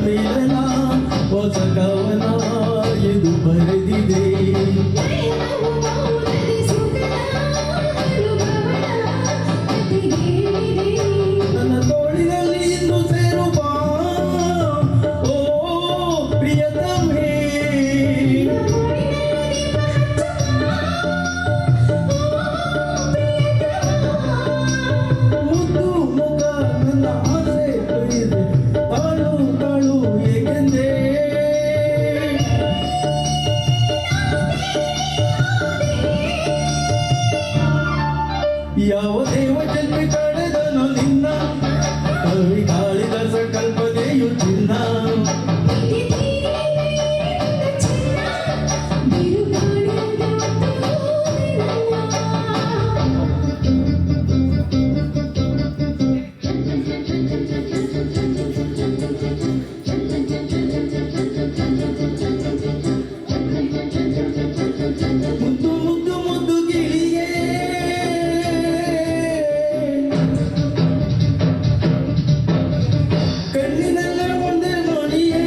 ಮಿಲನ ಹೊಸ ಕವನ ಇದು ಬರೆದಿದೆ. ನನ್ನ ತೋಳಿನಲ್ಲಿ ಇಂದು ಸೇರು ಬಾ ಓ ಪ್ರಿಯತಮೇ. ಮುದ್ದು ಮುಖ ನನ್ನ ಆಸೆ ಕೊಯ್ದೆ ತಾಳು ತಾಳು ಏಕೆಂದೇ. ಯಾವ ದೇವ ಜನ್ಮಿ ತಡೆದನು ನಿನ್ನ ಕವಿ ಕಾಳಿದಾಸ ಕಲ್ಪನೆಯು ಚಿನ್ನ. ಮುದ್ದು ಮುದ್ದು ಮುದ್ದು ಗಿಳಿಯೇ ಕಣ್ಣಿನಲ್ಲೇ ಒಂದೇ ಮಣಿಯೇ.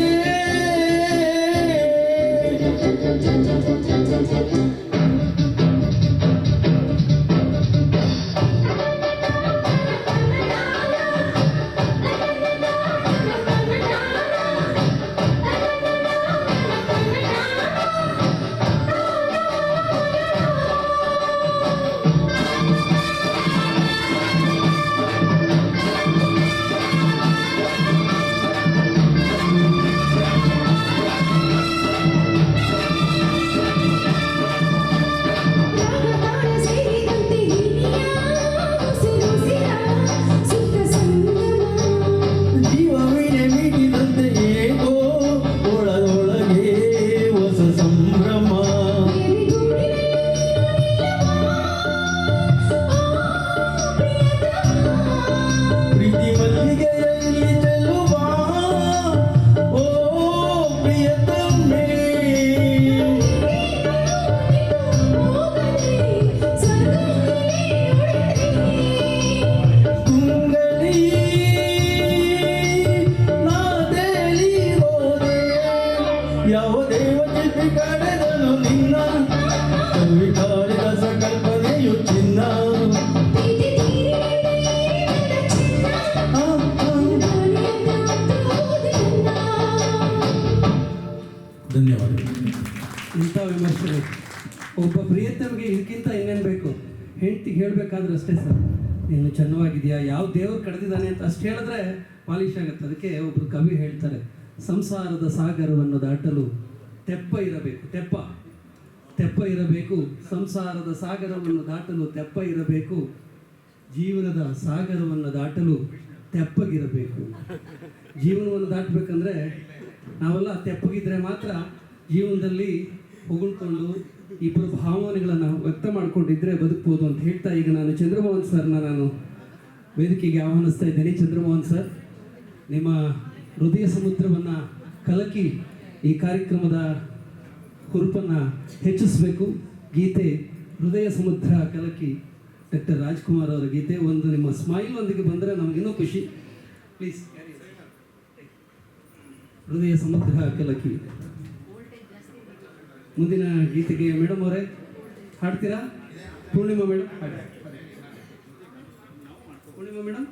ಜೀವವೀಣೆ ಮಿಡಿದಂತೆ ಏಕೋ ಒಳಗೊಳಗೆ ಹೊಸ ಸಂಭ್ರಮ. ಪ್ರೀತಿ ಮಲ್ಲಿಗೆಯಲ್ಲಿ ಚೆಲ್ಲುವ ಓ ಪ್ರಿಯತಮೇ. ತುಂಗಲಿ ನಾ ತೇಲಿ ಹೋದೆ. ಯಾವ ದೇವ ಚಿತ್ತಿ ಕಡೆದನು ನಿನ್ನ ಕವಿ ಕಾಳಿದಾಸ ಕಲ್ಪನೆಯು ಚಿನ್ನ. ಆ, ಆ. ಧನ್ಯವಾದಗಳು. ಇಂಥ ವಿಮರ್ಶೆ ಒಬ್ಬ ಪ್ರಿಯತಮಿಗೆ ಇದಕ್ಕಿಂತ ಇನ್ನೇನು ಬೇಕು? ಹೆಂಡ್ತಿಗೆ ಹೇಳಬೇಕಾದ್ರೆ ಅಷ್ಟೇ ಸರ್, ನೀನು ಚೆನ್ನಾಗಿದೆಯಾ, ಯಾವ ದೇವ್ರು ಕಳೆದಿದ್ದಾನೆ ಅಂತ ಅಷ್ಟು ಹೇಳಿದ್ರೆ ಪಾಲಿಶ್ ಆಗುತ್ತೆ. ಅದಕ್ಕೆ ಒಬ್ಬರು ಕವಿ ಹೇಳ್ತಾರೆ, ಸಂಸಾರದ ಸಾಗರವನ್ನು ದಾಟಲು ತೆಪ್ಪ ಇರಬೇಕು. ತೆಪ್ಪ ಇರಬೇಕು. ಸಂಸಾರದ ಸಾಗರವನ್ನು ದಾಟಲು ತೆಪ್ಪ ಇರಬೇಕು. ಜೀವನದ ಸಾಗರವನ್ನು ದಾಟಲು ತೆಪ್ಪಗಿರಬೇಕು. ಜೀವನವನ್ನು ದಾಟಬೇಕಂದ್ರೆ ನಾವೆಲ್ಲ ತೆಪ್ಪಗಿದ್ರೆ ಮಾತ್ರ ಜೀವನದಲ್ಲಿ ಹೊಗಳ್ಕೊಂಡು ಇಬ್ಬರು ಭಾವನೆಗಳನ್ನು ವ್ಯಕ್ತ ಮಾಡ್ಕೊಂಡಿದ್ರೆ ಬದುಕ್ಬೋದು ಅಂತ ಹೇಳ್ತಾ ಈಗ ನಾನು ಚಂದ್ರಮೋಹನ್ ಸರ್ನ ನಾನು ವೇದಿಕೆಗೆ ಆಹ್ವಾನಿಸ್ತಾ ಇದ್ದೇನೆ. ಚಂದ್ರಮೋಹನ್ ಸರ್, ನಿಮ್ಮ ಹೃದಯ ಸಮುದ್ರವನ್ನು ಕಲಕಿ ಈ ಕಾರ್ಯಕ್ರಮದ ಹುರುಪನ್ನು ಹೆಚ್ಚಿಸಬೇಕು. ಗೀತೆ ಹೃದಯ ಸಮುದ್ರ ಕಲಕಿ ಡಾಕ್ಟರ್ ರಾಜ್ಕುಮಾರ್ ಅವರ ಗೀತೆ. ಒಂದು ನಿಮ್ಮ ಸ್ಮೈಲ್ ಒಂದಿಗೆ ಬಂದರೆ ನಮಗಿನ್ನೂ ಖುಷಿ. ಪ್ಲೀಸ್ ಹೃದಯ ಸಮುದ್ರ ಕಲಕಿ. ಮುಂದಿನ ಗೀತೆಗೆ ಮೇಡಮ್ ಅವರೇ ಹಾಡ್ತೀರಾ? ಪೂರ್ಣಿಮಾ ಮೇಡಮ್ ಹಾಡಿ. ಪೂರ್ಣಿಮಾ ಮೇಡಮ್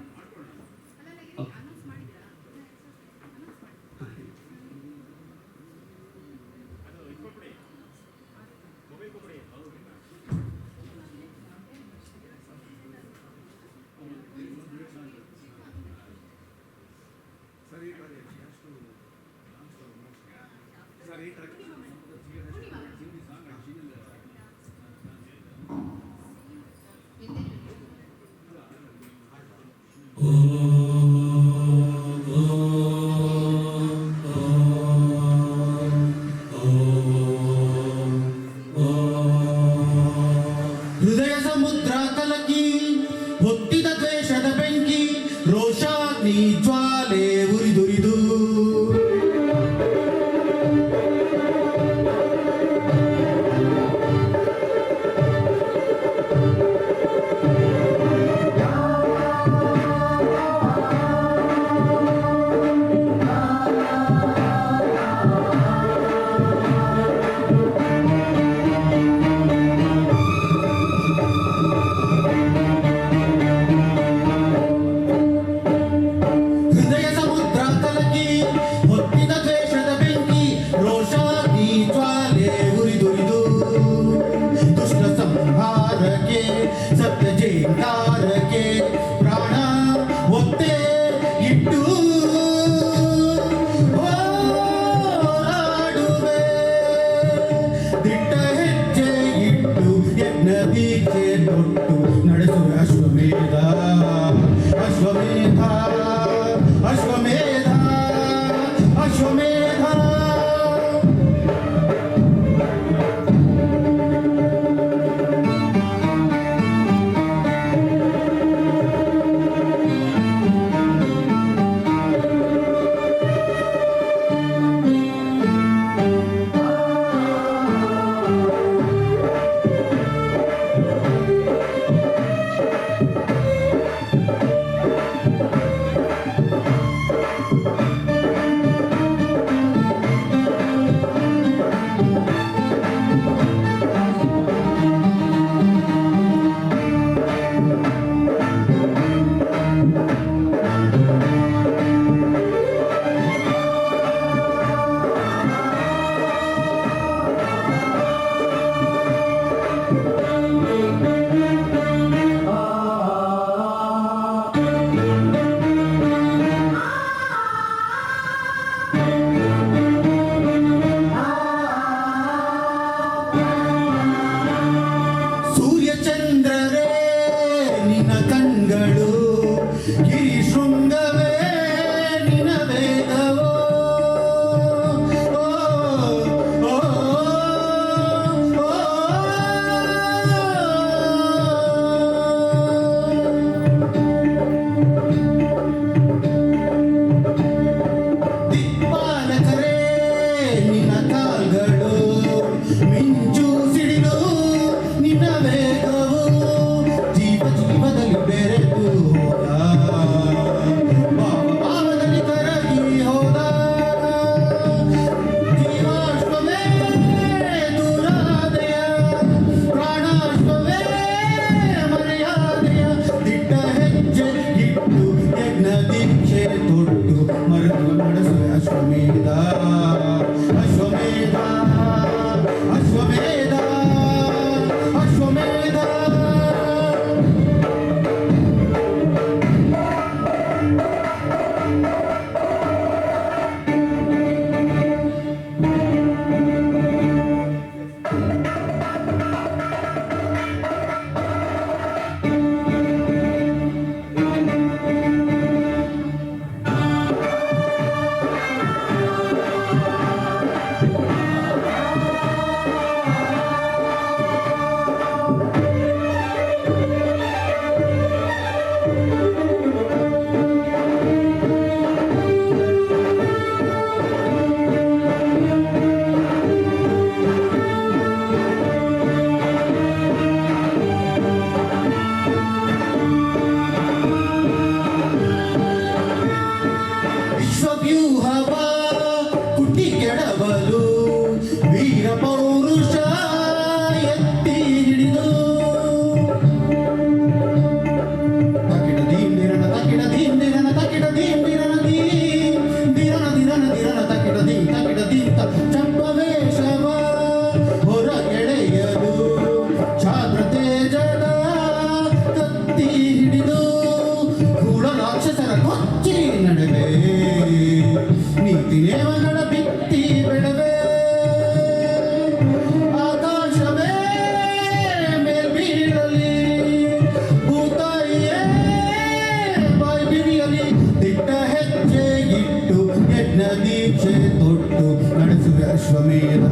ಸ್ವಮೇಧ